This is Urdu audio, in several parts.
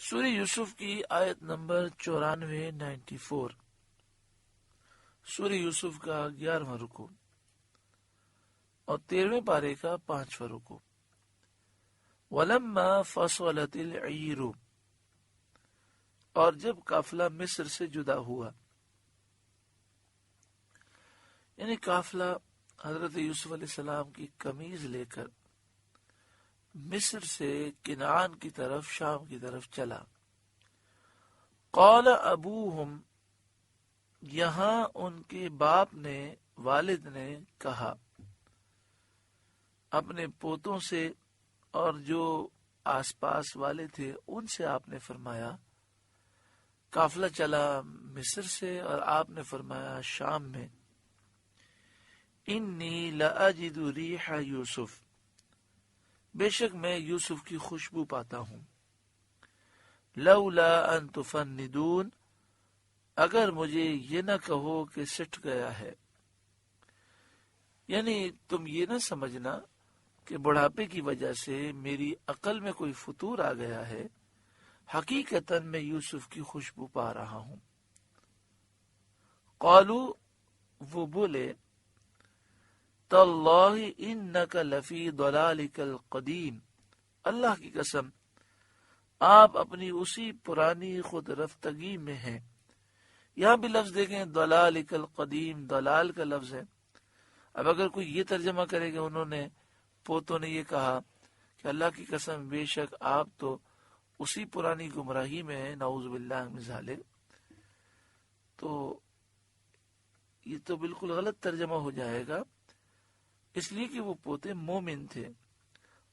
سورہ یوسف کی آیت نمبر 94 سورہ یوسف کا 11واں رکوع اور 13ویں پارے کا 5واں رکوع۔ وَلَمَّا فَصَلَتِ الْعِيرُ، اور جب قافلہ مصر سے جدا ہوا، یعنی قافلہ حضرت یوسف علیہ السلام کی قمیض لے کر مصر سے کنعان کی طرف، شام کی طرف چلا۔ قال ابوہم، یہاں ان کے باپ نے، والد نے کہا اپنے پوتوں سے اور جو آس پاس والے تھے ان سے، آپ نے فرمایا، قافلہ چلا مصر سے اور آپ نے فرمایا شام میں، انی لأجد ریح یوسف، بے شک میں یوسف کی خوشبو پاتا ہوں، لولا ان تفندون، اگر مجھے یہ نہ کہو کہ سٹ گیا ہے، یعنی تم یہ نہ سمجھنا کہ بڑھاپے کی وجہ سے میری عقل میں کوئی فطور آ گیا ہے، حقیقتاً میں یوسف کی خوشبو پا رہا ہوں۔ قالو، وہ بولے، تاللہ انک لفی ضلالک القدیم، اللہ کی قسم آپ اپنی اسی پرانی خود رفتگی میں ہیں۔ یہاں بھی لفظ دیکھیں، ضلالک القدیم، ضلال کا لفظ ہے۔ اب اگر کوئی یہ ترجمہ کرے کہ انہوں نے، پوتوں نے یہ کہا کہ اللہ کی قسم بے شک آپ تو اسی پرانی گمراہی میں ہیں، نعوذ باللہ من ذالک، تو یہ تو بالکل غلط ترجمہ ہو جائے گا، اس لیے کہ وہ پوتے مومن تھے،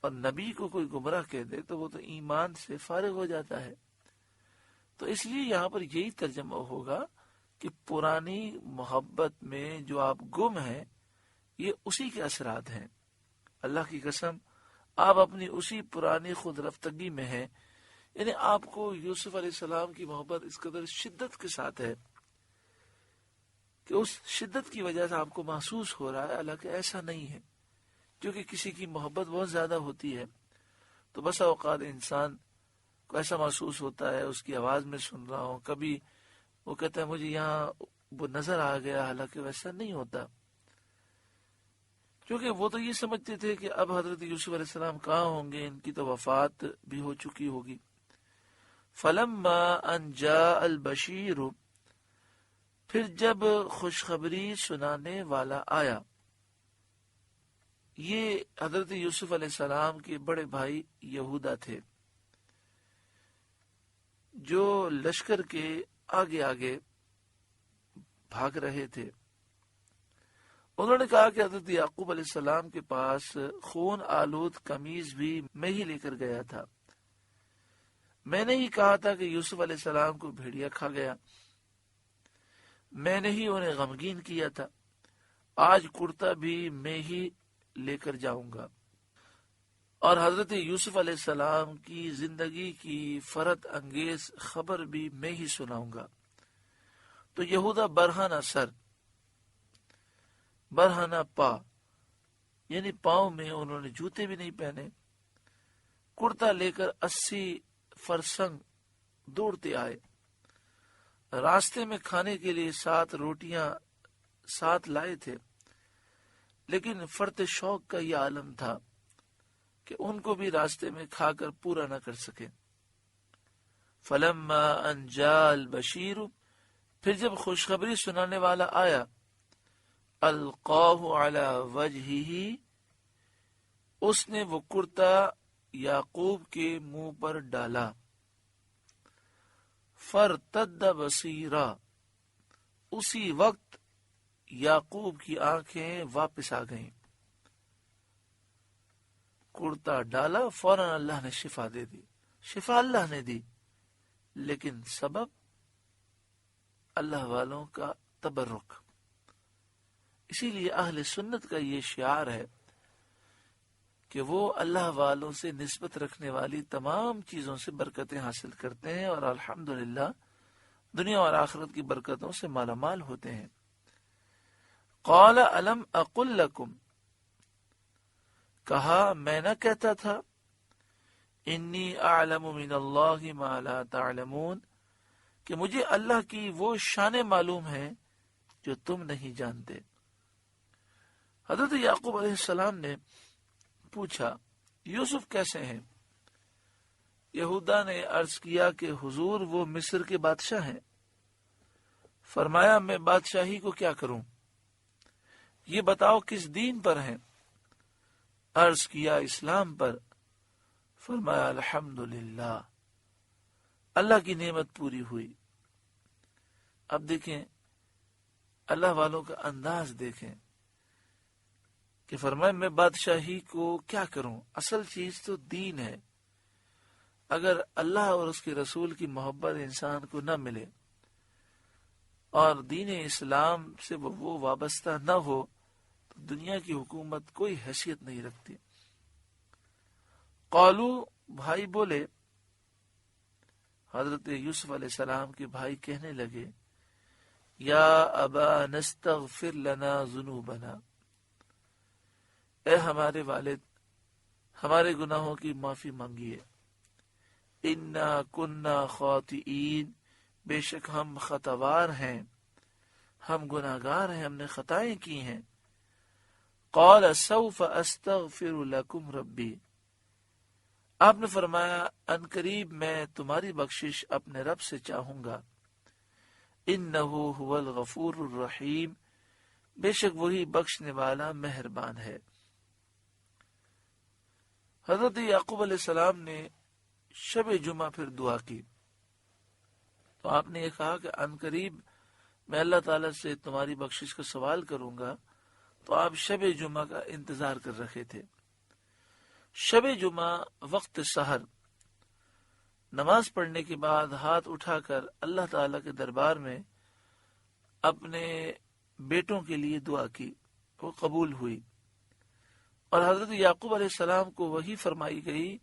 اور نبی کو کوئی گمراہ کہہ دے تو وہ تو ایمان سے فارغ ہو جاتا ہے۔ تو اس لیے یہاں پر یہی ترجمہ ہوگا کہ پرانی محبت میں جو آپ گم ہیں، یہ اسی کے اثرات ہیں۔ اللہ کی قسم آپ اپنی اسی پرانی خود رفتگی میں ہیں، یعنی آپ کو یوسف علیہ السلام کی محبت اس قدر شدت کے ساتھ ہے کہ اس شدت کی وجہ سے آپ کو محسوس ہو رہا ہے، حالانکہ ایسا نہیں ہے۔ کیونکہ کسی کی محبت بہت زیادہ ہوتی ہے تو بس اوقات انسان کو ایسا محسوس ہوتا ہے، اس کی آواز میں سن رہا ہوں، کبھی وہ کہتا ہے مجھے یہاں وہ نظر آ گیا، حالانکہ ویسا نہیں ہوتا، کیونکہ وہ تو یہ سمجھتے تھے کہ اب حضرت یوسف علیہ السلام کہاں ہوں گے، ان کی تو وفات بھی ہو چکی ہوگی۔ فلما ان جاء البشیر، پھر جب خوشخبری سنانے والا آیا، یہ حضرت یوسف علیہ السلام کے بڑے بھائی یہودا تھے، جو لشکر کے آگے آگے بھاگ رہے تھے۔ انہوں نے کہا کہ حضرت یعقوب علیہ السلام کے پاس خون آلود قمیض بھی میں ہی لے کر گیا تھا، میں نے ہی کہا تھا کہ یوسف علیہ السلام کو بھیڑیا کھا گیا، میں نے ہی انہیں غمگین کیا تھا، آج کرتا بھی میں ہی لے کر جاؤں گا، اور حضرت یوسف علیہ السلام کی زندگی کی فرحت انگیز خبر بھی میں ہی سناؤں گا۔ تو یہودا برہنہ سر، برہنہ پا، یعنی پاؤں میں انہوں نے جوتے بھی نہیں پہنے، کرتا لے کر 80 فرسنگ دوڑتے آئے۔ راستے میں کھانے کے لیے 7 روٹیاں ساتھ لائے تھے، لیکن فرط شوق کا یہ عالم تھا کہ ان کو بھی راستے میں کھا کر پورا نہ کر سکے۔ فلما ان جاء البشیر، پھر جب خوشخبری سنانے والا آیا، القاہ علی وجہہ، اس نے وہ کرتا یعقوب کے منہ پر ڈالا، فرتد بصیرا، اسی وقت یعقوب کی آنکھیں واپس آ گئیں۔ کرتا ڈالا، فوراً اللہ نے شفا دے دی، شفا اللہ نے دی، لیکن سبب اللہ والوں کا تبرک۔ اسی لیے اہل سنت کا یہ شعار ہے کہ وہ اللہ والوں سے نسبت رکھنے والی تمام چیزوں سے برکتیں حاصل کرتے ہیں، اور الحمدللہ دنیا اور آخرت کی برکتوں سے مالا مال ہوتے ہیں۔ قال الم اقل لکم، کہا میں نہ کہتا تھا، انی اعلم من اللہ ما لا تعلمون، کہ مجھے اللہ کی وہ شان معلوم ہے جو تم نہیں جانتے۔ حضرت یعقوب علیہ السلام نے پوچھا یوسف کیسے ہیں؟ یہودا نے عرض کیا کہ حضور وہ مصر کے بادشاہ ہیں۔ فرمایا میں بادشاہی کو کیا کروں، یہ بتاؤ کس دین پر ہیں؟ عرض کیا اسلام پر۔ فرمایا الحمدللہ، اللہ کی نعمت پوری ہوئی۔ اب دیکھیں اللہ والوں کا انداز دیکھیں کہ فرمایا میں بادشاہی کو کیا کروں، اصل چیز تو دین ہے۔ اگر اللہ اور اس کے رسول کی محبت انسان کو نہ ملے اور دین اسلام سے وہ وابستہ نہ ہو تو دنیا کی حکومت کوئی حیثیت نہیں رکھتی۔ قالو، بھائی بولے، حضرت یوسف علیہ السلام کے بھائی کہنے لگے یا ابا نستغفر لنا ذنوبنا، اے ہمارے والد ہمارے گناہوں کی معافی مانگیے۔ انا کننا خاطئین، بے شک ہم خطاوار ہیں، ہم گناہگار ہیں، ہم نے خطائیں کی ہیں۔ قال سوف استغفر لکم ربی، آپ نے فرمایا ان قریب میں تمہاری بخشش اپنے رب سے چاہوں گا۔ انہ هو الغفور الرحیم، بے شک وہی بخشنے والا مہربان ہے۔ حضرت یعقوب علیہ السلام نے شب جمعہ پھر دعا کی تو آپ نے یہ کہا کہ ان قریب میں اللہ تعالیٰ سے تمہاری بخشش کا سوال کروں گا، تو آپ شب جمعہ کا انتظار کر رکھے تھے۔ شب جمعہ وقت سحر، نماز پڑھنے کے بعد ہاتھ اٹھا کر اللہ تعالیٰ کے دربار میں اپنے بیٹوں کے لیے دعا کی، وہ قبول ہوئی، اور حضرت یعقوب علیہ السلام کو وہی فرمائی گئی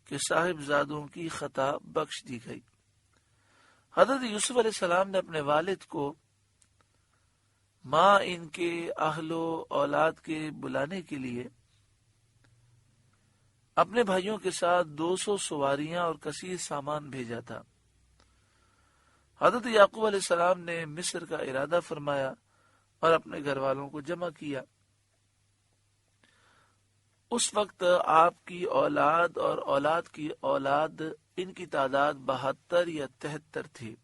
کہ صاحب زادوں کی خطا بخش دی گئی۔ حضرت یوسف علیہ السلام نے اپنے والد کو ماں ان کے اہل و اولاد کے بلانے کے لیے اپنے بھائیوں کے ساتھ 200 سواریاں اور کثیر سامان بھیجا تھا۔ حضرت یعقوب علیہ السلام نے مصر کا ارادہ فرمایا اور اپنے گھر والوں کو جمع کیا۔ اس وقت آپ کی اولاد اور اولاد کی اولاد ان کی تعداد 72 یا 73 تھی۔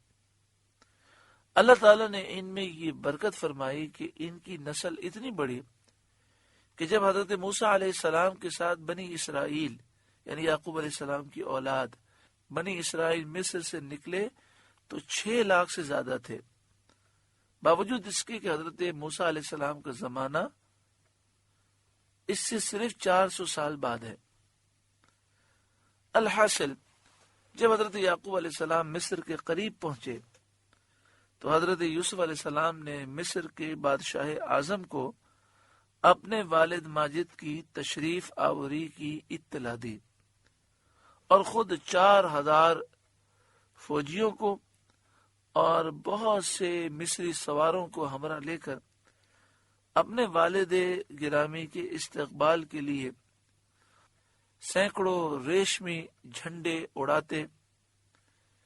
اللہ تعالیٰ نے ان میں یہ برکت فرمائی کہ ان کی نسل اتنی بڑی کہ جب حضرت موسیٰ علیہ السلام کے ساتھ بنی اسرائیل یعنی یعقوب علیہ السلام کی اولاد بنی اسرائیل مصر سے نکلے تو 6 لاکھ سے زیادہ تھے، باوجود اس کے کہ حضرت موسیٰ علیہ السلام کا زمانہ اس سے صرف 400 سال بعد ہے۔ الحاصل جب حضرت یعقوب علیہ السلام مصر کے قریب پہنچے تو حضرت یوسف علیہ السلام نے مصر کے بادشاہ اعظم کو اپنے والد ماجد کی تشریف آوری کی اطلاع دی اور خود 4000 فوجیوں کو اور بہت سے مصری سواروں کو ہمراہ لے کر اپنے والد گرامی کے استقبال کے لیے سینکڑوں ریشمی جھنڈے اڑاتے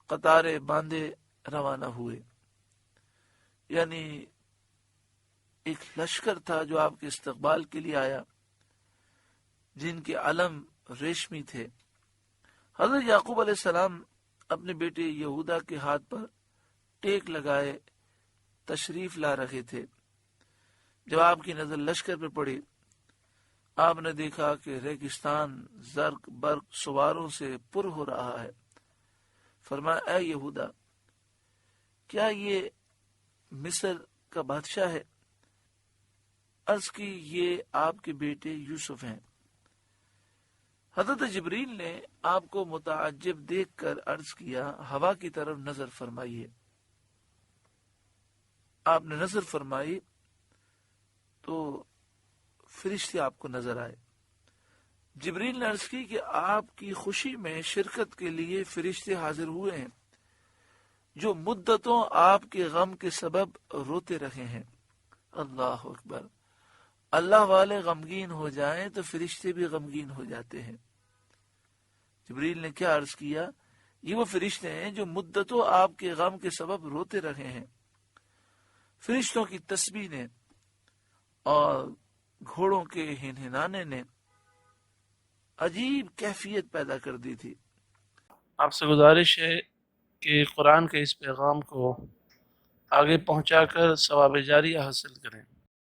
قطاریں باندھے روانہ ہوئے۔ یعنی ایک لشکر تھا جو آپ کے استقبال کے لیے آیا، جن کے علم ریشمی تھے۔ حضرت یعقوب علیہ السلام اپنے بیٹے یہودا کے ہاتھ پر ٹیک لگائے تشریف لا رہے تھے۔ جب آپ کی نظر لشکر پر پڑی، آپ نے دیکھا کہ ریگستان زرق برق سواروں سے پر ہو رہا ہے۔ فرمایا اے یہودا، کیا یہ مصر کا بادشاہ ہے؟ عرض کی یہ آپ کے بیٹے یوسف ہیں۔ حضرت جبریل نے آپ کو متعجب دیکھ کر عرض کیا ہوا کی طرف نظر فرمائیے۔ آپ نے نظر فرمائی تو فرشتے آپ کو نظر آئے۔ جبریل نے عرض کی کہ آپ کی خوشی میں شرکت کے لیے فرشتے حاضر ہوئے ہیں جو مدتوں آپ کے غم کے سبب روتے رہے ہیں۔ اللہ اکبر، اللہ والے غمگین ہو جائیں تو فرشتے بھی غمگین ہو جاتے ہیں۔ جبریل نے کیا عرض کیا؟ یہ وہ فرشتے ہیں جو مدتوں آپ کے غم کے سبب روتے رہے ہیں۔ فرشتوں کی تسبیح نے اور گھوڑوں کے ہنہنانے نے عجیب کیفیت پیدا کر دی تھی۔ آپ سے گزارش ہے کہ قرآن کے اس پیغام کو آگے پہنچا کر ثواب جاریہ حاصل کریں۔